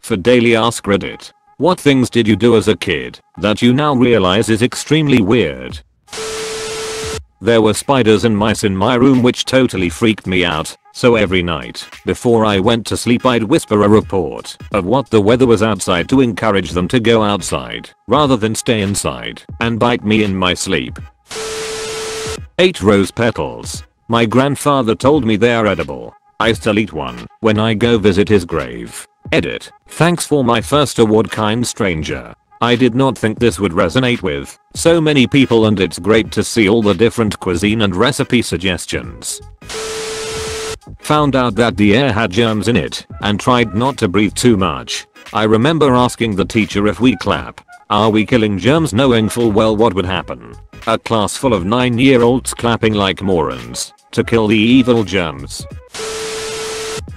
For daily ask Reddit. What things did you do as a kid that you now realize is extremely weird? There were spiders and mice in my room which totally freaked me out, so every night before I went to sleep I'd whisper a report of what the weather was outside to encourage them to go outside rather than stay inside and bite me in my sleep. 8 rose petals. My grandfather told me they are edible. I still eat one when I go visit his grave. Edit. Thanks for my first award, kind stranger. I did not think this would resonate with so many people, and it's great to see all the different cuisine and recipe suggestions. Found out that the air had germs in it and tried not to breathe too much. I remember asking the teacher, if we clap, are we killing germs, knowing full well what would happen. A class full of 9-year-olds clapping like morons to kill the evil germs.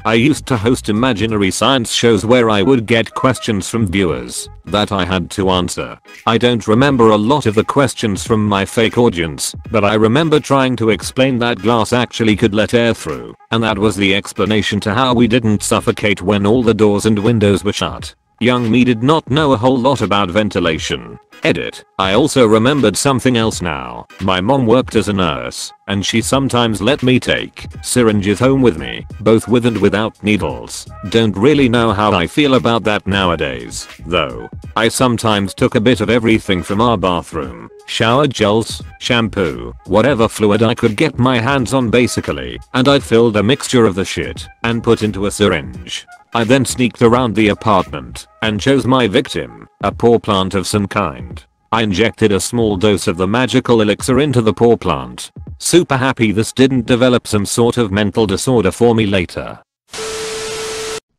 I used to host imaginary science shows where I would get questions from viewers that I had to answer. I don't remember a lot of the questions from my fake audience, but I remember trying to explain that glass actually could let air through, and that was the explanation to how we didn't suffocate when all the doors and windows were shut. Young me did not know a whole lot about ventilation. Edit. I also remembered something else now. My mom worked as a nurse, and she sometimes let me take syringes home with me, both with and without needles. Don't really know how I feel about that nowadays, though. I sometimes took a bit of everything from our bathroom. Shower gels, shampoo, whatever fluid I could get my hands on basically, and I filled a mixture of the shit and put into a syringe. I then sneaked around the apartment and chose my victim, a poor plant of some kind. I injected a small dose of the magical elixir into the poor plant. Super happy this didn't develop some sort of mental disorder for me later.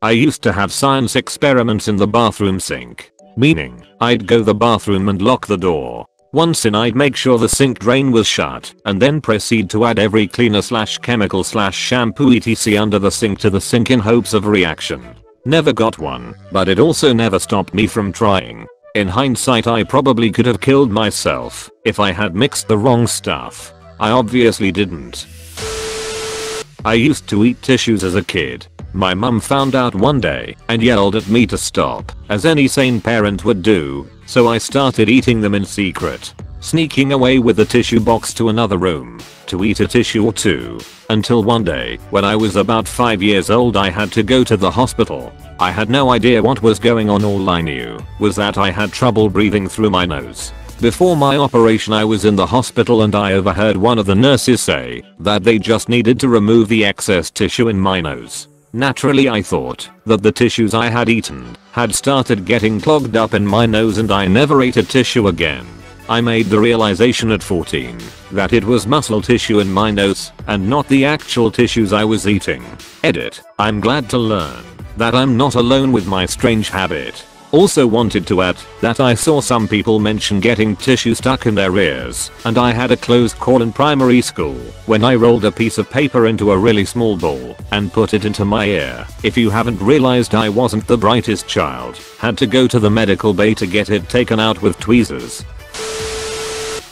I used to have science experiments in the bathroom sink. Meaning, I'd go to the bathroom and lock the door. Once in, I'd make sure the sink drain was shut and then proceed to add every cleaner / chemical / shampoo etc under the sink to the sink in hopes of a reaction. Never got one, but it also never stopped me from trying. In hindsight, I probably could have killed myself if I had mixed the wrong stuff. I obviously didn't. I used to eat tissues as a kid. My mum found out one day and yelled at me to stop, as any sane parent would do, so I started eating them in secret, sneaking away with the tissue box to another room to eat a tissue or two, until one day, when I was about 5 years old, I had to go to the hospital. I had no idea what was going on. All I knew was that I had trouble breathing through my nose. Before my operation, I was in the hospital and I overheard one of the nurses say that they just needed to remove the excess tissue in my nose. Naturally, I thought that the tissues I had eaten had started getting clogged up in my nose, and I never ate a tissue again. I made the realization at 14 that it was muscle tissue in my nose and not the actual tissues I was eating. Edit. I'm glad to learn that I'm not alone with my strange habit. Also wanted to add that I saw some people mention getting tissue stuck in their ears, and I had a close call in primary school when I rolled a piece of paper into a really small ball and put it into my ear. If you haven't realized, I wasn't the brightest child. Had to go to the medical bay to get it taken out with tweezers.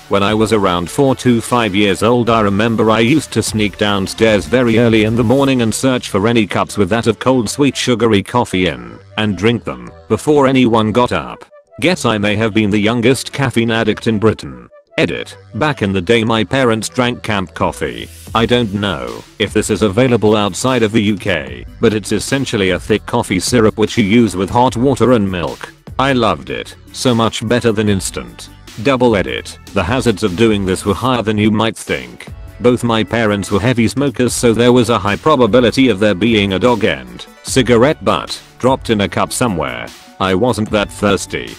When I was around 4 to 5 years old, I remember I used to sneak downstairs very early in the morning and search for any cups with that of cold sweet sugary coffee in and drink them before anyone got up. Guess I may have been the youngest caffeine addict in Britain. Edit. Back in the day, my parents drank camp coffee. I don't know if this is available outside of the UK, but it's essentially a thick coffee syrup which you use with hot water and milk. I loved it. So much better than instant. Double edit. The hazards of doing this were higher than you might think. Both my parents were heavy smokers, so there was a high probability of there being a dog end cigarette butt dropped in a cup somewhere. I wasn't that thirsty,